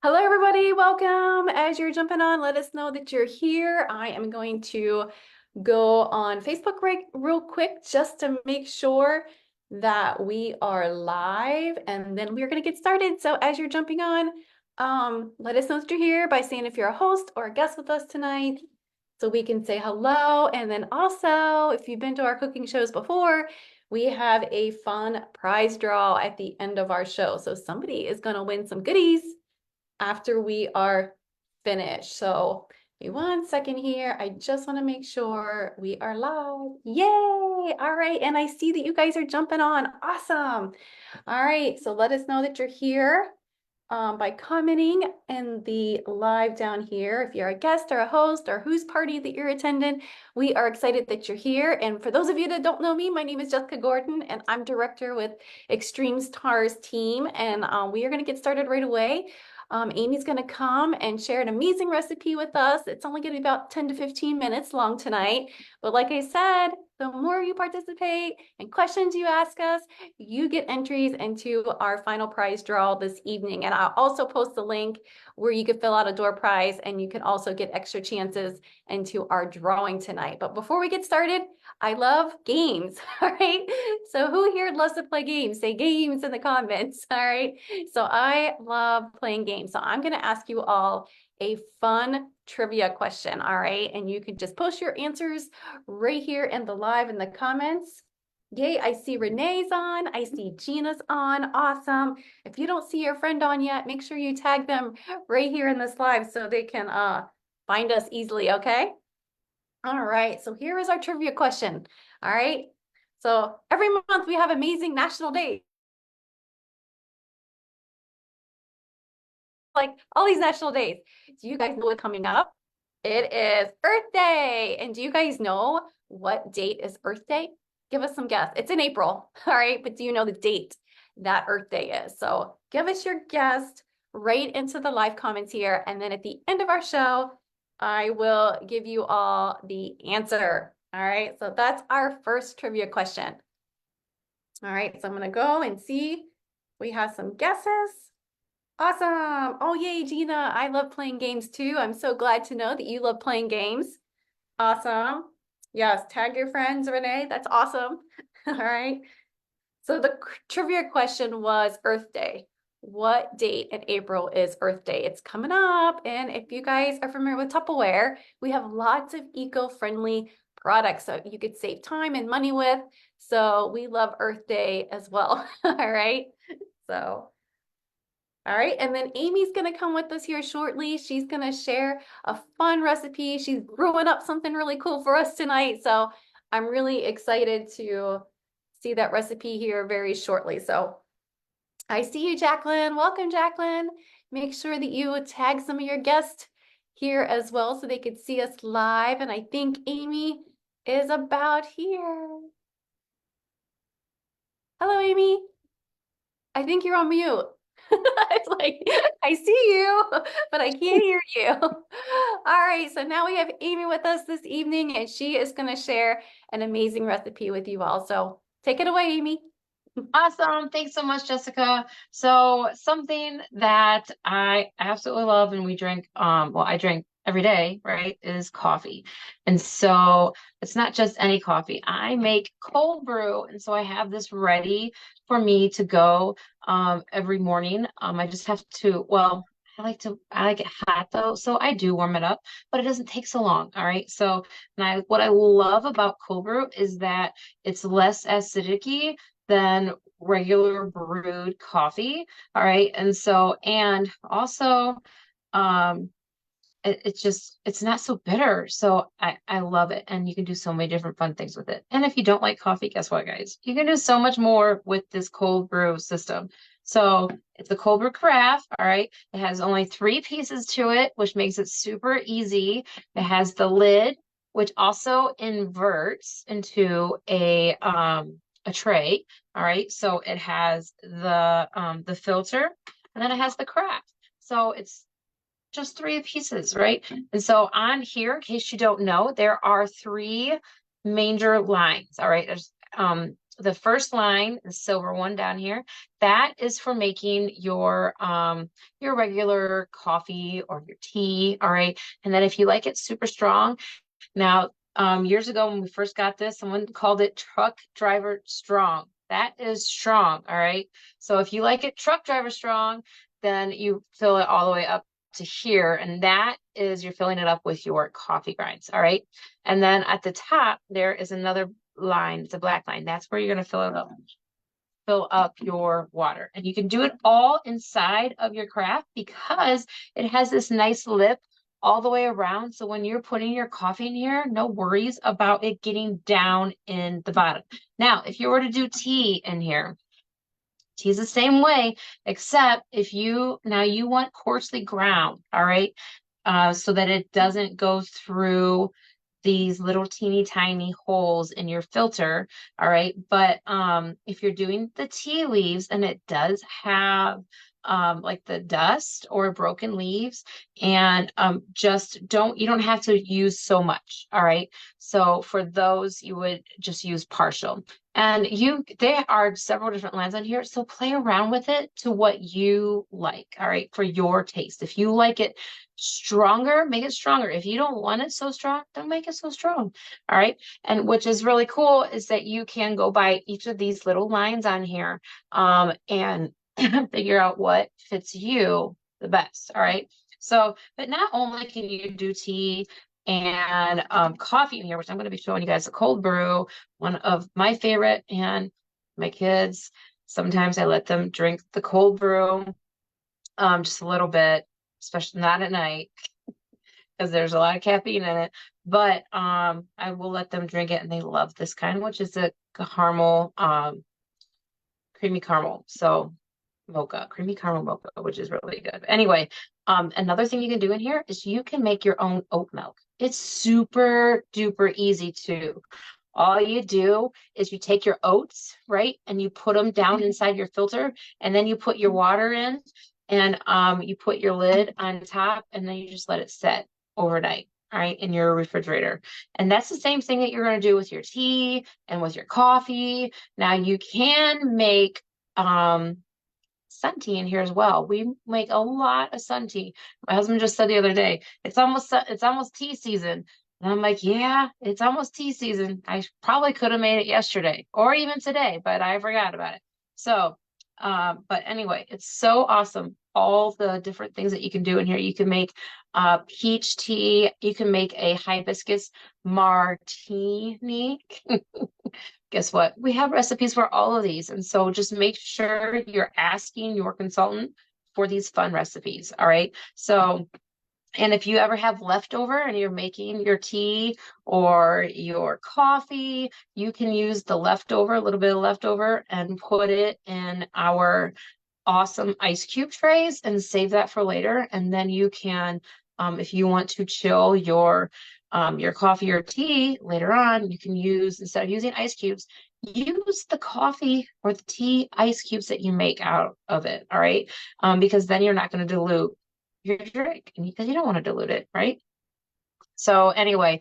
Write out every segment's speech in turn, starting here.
Hello, everybody. Welcome. As you're jumping on, let us know that you're here. I am going to go on Facebook real quick just to make sure that we are live, and then we're going to get started. So as you're jumping on, let us know that you're here by saying if you're a host or a guest with us tonight, so we can say hello. And then also, if you've been to our cooking shows before, we have a fun prize draw at the end of our show. So somebody is going to win some goodies after we are finished. So give me 1 second here. I just want to make sure we are live. Yay! All right. And I see that you guys are jumping on. Awesome. All right. So let us know that you're here by commenting in the live down here. If you're a guest or a host or whose party that you're attending, we are excited that you're here. And for those of you that don't know me, my name is Jessica Gordon, and I'm director with Extreme Stars team. And we are going to get started right away. Amy's going to come and share an amazing recipe with us. It's only going to be about 10 to 15 minutes long tonight. But like I said, the more you participate and questions you ask us, you get entries into our final prize draw this evening. And I'll also post the link where you can fill out a door prize, and you can also get extra chances into our drawing tonight. But before we get started, I love games. All right. So who here loves to play games? Say games in the comments. All right. So I love playing games. So I'm going to ask you all a fun trivia question. All right. And you can just post your answers right here in the live in the comments. Yay, I see Renee's on. I see Gina's on. Awesome. If you don't see your friend on yet, make sure you tag them right here in this live so they can find us easily, okay? All right, so here is our trivia question. All right, so every month we have amazing national days, like all these national days. Do you guys know what's coming up? It is Earth Day. And do you guys know what date is Earth Day? Give us some guess. It's in April, all right? But do you know the date that Earth Day is? So give us your guess right into the live comments here. And then at the end of our show, I will give you all the answer. All right, so that's our first trivia question. All right, so I'm gonna go and see. We have some guesses. Awesome. Oh, yay, Gina. I love playing games too. I'm so glad to know that you love playing games. Awesome. Yes, tag your friends, Renee. That's awesome. All right. So the trivia question was Earth Day. What date in April is Earth Day? It's coming up. And if you guys are familiar with Tupperware, we have lots of eco-friendly products that you could save time and money with. So we love Earth Day as well. All right. So all right, and then Amy's gonna come with us here shortly. She's gonna share a fun recipe. She's brewing up something really cool for us tonight. So I'm really excited to see that recipe here very shortly. So I see you, Jacqueline. Welcome, Jacqueline. Make sure that you tag some of your guests here as well so they could see us live. And I think Amy is about here. Hello, Amy. I think you're on mute. It's like, I see you, but I can't hear you. All right, so now we have Amy with us this evening, and she is going to share an amazing recipe with you all. So take it away, Amy. Awesome. Thanks so much, Jessica. So something that I absolutely love and we drink, well, I drink every day, right, is coffee. And so it's not just any coffee. I make cold brew. And so I have this ready for me to go every morning. I just have to, well, I like it hot though. So I do warm it up, but it doesn't take so long. All right. So, what I love about cold brew is that it's less acidic than regular brewed coffee. All right. And also, um, it's not so bitter. So I love it. And you can do so many different fun things with it. And if you don't like coffee, guess what, guys? You can do so much more with this cold brew system. So it's a cold brew carafe. All right. It has only 3 pieces to it, which makes it super easy. It has the lid, which also inverts into a tray. All right. So it has the filter, and then it has the carafe. So it's just 3 pieces, right? And so on here, in case you don't know, there are 3 major lines. All right. the first line, the silver one down here, that is for making your regular coffee or your tea. All right. And then if you like it super strong, now years ago when we first got this, someone called it truck driver strong. That is strong. All right. So if you like it truck driver strong, then you fill it all the way up to here, and that is you're filling it up with your coffee grinds. All right. And then at the top, there is another line. It's a black line. That's where you're going to fill it up. Fill up your water. And you can do it all inside of your carafe because it has this nice lip all the way around. So when you're putting your coffee in here, no worries about it getting down in the bottom. Now, if you were to do tea in here, tea's the same way, except if you now you want coarsely ground, all right, so that it doesn't go through these little teeny tiny holes in your filter, all right. But if you're doing the tea leaves and it does have like the dust or broken leaves, and just you don't have to use so much, all right. So for those, you would just use partial. And there are several different lines on here, so play around with it to what you like, all right, for your taste. If you like it stronger, make it stronger. If you don't want it so strong, don't make it so strong, all right? And which is really cool is that you can go by each of these little lines on here and figure out what fits you the best, all right? So, but not only can you do tea and coffee in here, which I'm going to be showing you guys a cold brew, one of my favorite, and my kids, sometimes I let them drink the cold brew just a little bit, especially not at night because there's a lot of caffeine in it. But I will let them drink it, and they love this kind, which is a caramel, creamy caramel. So mocha, creamy caramel mocha, which is really good. Anyway, another thing you can do in here is you can make your own oat milk. It's super duper easy too. All you do is you take your oats, right, and you put them down inside your filter, and then you put your water in, and you put your lid on top, and then you just let it set overnight, all right, in your refrigerator. And that's the same thing that you're going to do with your tea and with your coffee. Now you can make sun tea in here as well. We make a lot of sun tea. My husband just said the other day, it's almost tea season. And I'm like, yeah, it's almost tea season. I probably could have made it yesterday or even today, but I forgot about it. So, but anyway, it's so awesome. All the different things that you can do in here. You can make peach tea. You can make a hibiscus martini. Guess what? We have recipes for all of these. And so just make sure you're asking your consultant for these fun recipes. All right. So, and if you ever have leftover and you're making your tea or your coffee, you can use the leftover, a little bit of leftover, and put it in our awesome ice cube trays and save that for later. And then you can, if you want to chill your coffee or tea later on, you can use, instead of using ice cubes, use the coffee or the tea ice cubes that you make out of it. All right. Because then you're not going to dilute your drink because you don't want to dilute it, right? So anyway,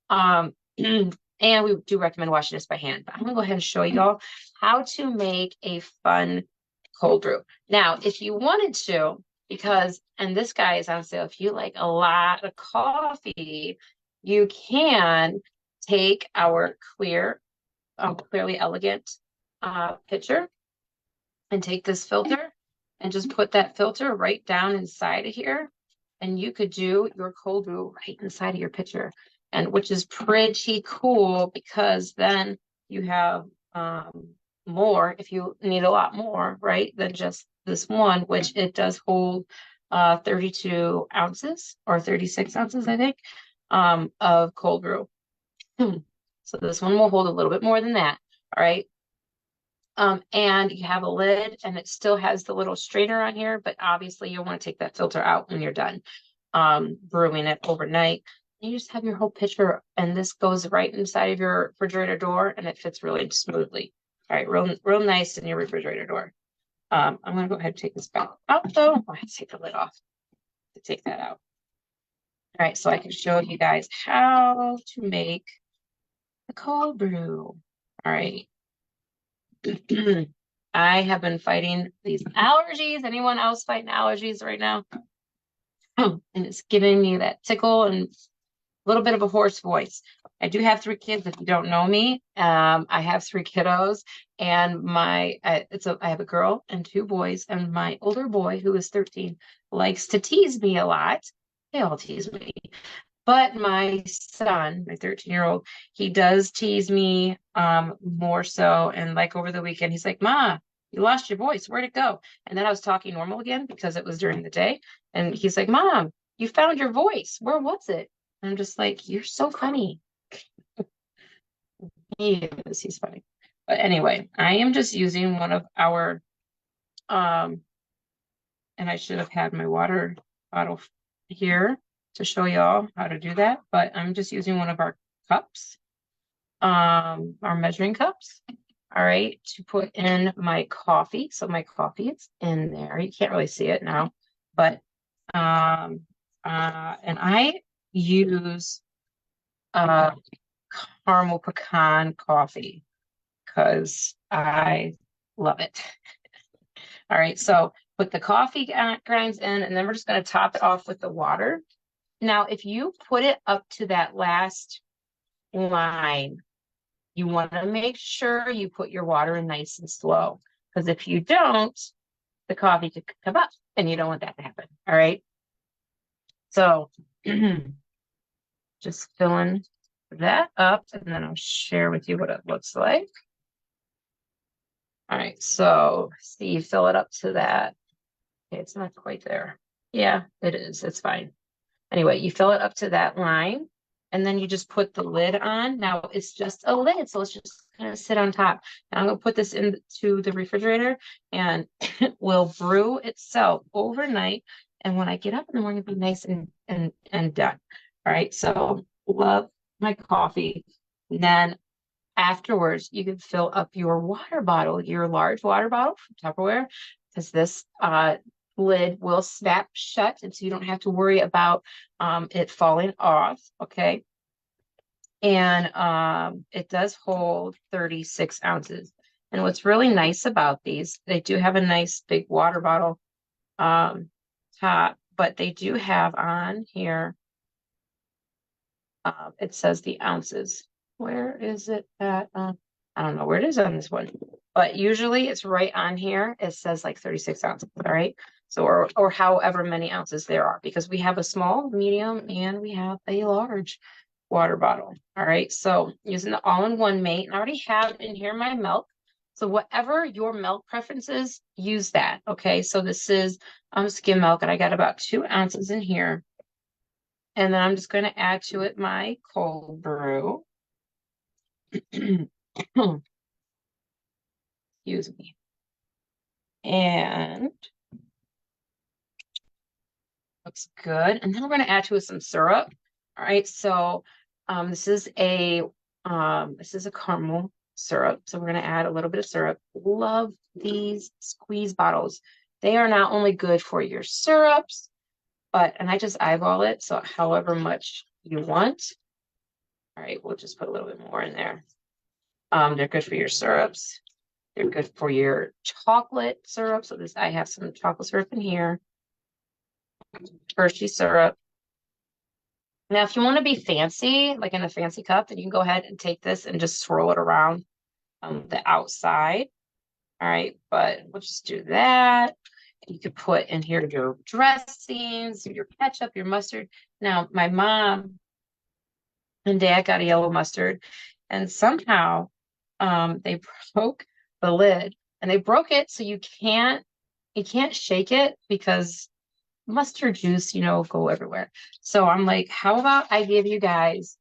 and we do recommend washing this by hand, but I'm gonna go ahead and show y'all how to make a fun cold brew. Now, if you wanted to, because, and this guy is on sale, if you like a lot of coffee, you can take our clearly elegant pitcher and take this filter and just put that filter right down inside of here. And you could do your cold brew right inside of your pitcher, and which is pretty cool because then you have more if you need a lot more, right, than just this one, which it does hold 32 ounces or 36 ounces, I think, of cold brew. So this one will hold a little bit more than that. All right. And you have a lid and it still has the little strainer on here, but obviously you'll want to take that filter out when you're done brewing it overnight. You just have your whole pitcher, and this goes right inside of your refrigerator door, and it fits really smoothly. All right, real nice in your refrigerator door. I'm gonna go ahead and take this back out though. I have to take the lid off to take that out. All right, so I can show you guys how to make a cold brew. All right. I have been fighting these allergies. Anyone else fighting allergies right now? And it's giving me that tickle and a little bit of a hoarse voice. I do have three kids. If you don't know me, I have three kiddos, and I have a girl and two boys, and my older boy, who is 13, likes to tease me a lot. They all tease me. But my son, my 13-year-old, he does tease me more so. And like over the weekend, he's like, Ma, you lost your voice. Where'd it go? And then I was talking normal again because it was during the day. And he's like, Mom, you found your voice. Where was it? And I'm just like, you're so funny. He is, he's funny. But anyway, I am just using one of our, um, and I should have had my water bottle here to show y'all how to do that. But I'm just using one of our cups, our measuring cups, all right, to put in my coffee. So my coffee is in there. You can't really see it now, but and I use caramel pecan coffee because I love it. All right, so put the coffee grinds in, and then we're just going to top it off with the water. Now, if you put it up to that last line, you want to make sure you put your water in nice and slow, because if you don't, the coffee could come up, and you don't want that to happen. All right. So just filling that up, and then I'll share with you what it looks like. All right. So see, you fill it up to that. Okay, it's not quite there. Yeah, it is. It's fine. Anyway, you fill it up to that line, and then you just put the lid on. Now it's just a lid, so it's just gonna sit on top. And I'm gonna put this into the refrigerator, and it will brew itself overnight. And when I get up in the morning, it'll be nice and done. All right, so love my coffee. And then afterwards, you can fill up your water bottle, your large water bottle from Tupperware, because this lid will snap shut, and so you don't have to worry about it falling off. Okay. And it does hold 36 ounces. And what's really nice about these, they do have a nice big water bottle top, but they do have on here, it says the ounces. Where is it at? I don't know where it is on this one, but usually it's right on here. It says like 36 ounces. All right. So, or however many ounces there are, because we have a small, medium, and we have a large water bottle. All right. So using the all-in-one mate, and I already have in here my milk. So whatever your milk preferences, use that. Okay. So this is skim milk, and I got about 2 ounces in here. And then I'm just going to add to it my cold brew. Excuse me. And looks good. And then we're going to add to it some syrup. All right. So this is a caramel syrup. So we're going to add a little bit of syrup. Love these squeeze bottles. They are not only good for your syrups, and I just eyeball it. So however much you want. All right, we'll just put a little bit more in there. They're good for your syrups. They're good for your chocolate syrup. So I have some chocolate syrup in here. Hershey syrup. Now, if you want to be fancy, like in a fancy cup, then you can go ahead and take this and just swirl it around the outside. All right, but we'll just do that. You could put in here your dressings, your ketchup, your mustard. Now, my mom and dad got a yellow mustard, and somehow they broke the lid, and they broke it so you can't shake it, because mustard juice, go everywhere. So I'm like, how about I give you guys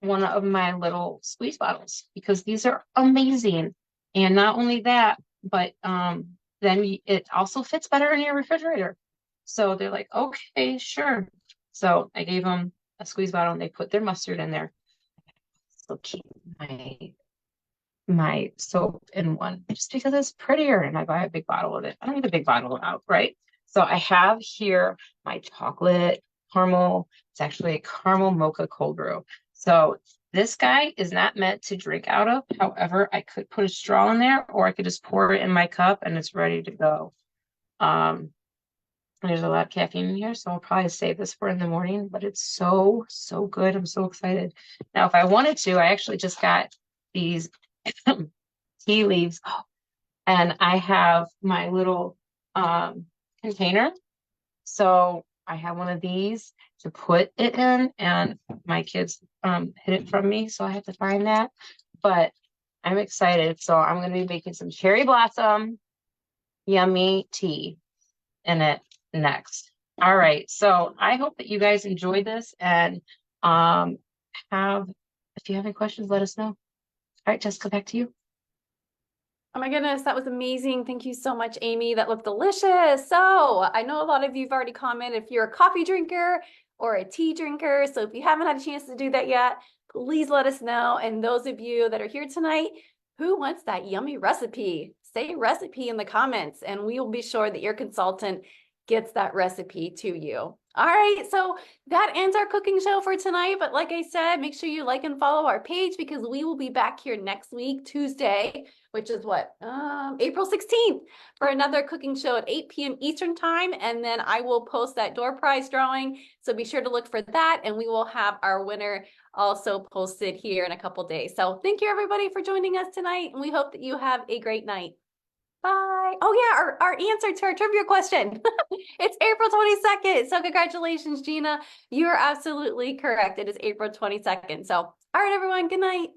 one of my little squeeze bottles, because these are amazing. And not only that, but then it also fits better in your refrigerator. So they're like, okay, sure. So I gave them a squeeze bottle, and they put their mustard in there. So keep my soap in one, just because it's prettier, and I buy a big bottle of it. I don't need a big bottle out, right? So I have here my chocolate caramel. It's actually a caramel mocha cold brew. So This guy is not meant to drink out of. However, I could put a straw in there or I could just pour it in my cup and it's ready to go. Um, there's a lot of caffeine in here, so I'll probably save this for in the morning, but it's so, so good. I'm so excited. Now, if I wanted to, I actually just got these tea leaves and I have my little container. So I have one of these to put it in, and my kids hid it from me, so I have to find that. But I'm excited. So I'm going to be making some cherry blossom yummy tea in it next. All right. So I hope that you guys enjoyed this and um have if you have any questions, let us know. All right, Jessica, back to you. Oh my goodness, that was amazing. Thank you so much, Amy. That looked delicious. So I know a lot of you have already commented if you're a coffee drinker or a tea drinker. So if you haven't had a chance to do that yet, please let us know. And those of you that are here tonight, who wants that yummy recipe? Say recipe in the comments and we will be sure that your consultant gets that recipe to you. All right, so that ends our cooking show for tonight. But like I said, make sure you like and follow our page because we will be back here next week, Tuesday, which is what, April 16th for another cooking show at 8 p.m. Eastern time. And then I will post that door prize drawing. So be sure to look for that. And we will have our winner also posted here in a couple days. So thank you everybody for joining us tonight. And we hope that you have a great night. Bye. Oh yeah, our answer to our trivia question. It's April 22nd. So congratulations, Gina. You are absolutely correct. It is April 22nd. So all right, everyone, good night.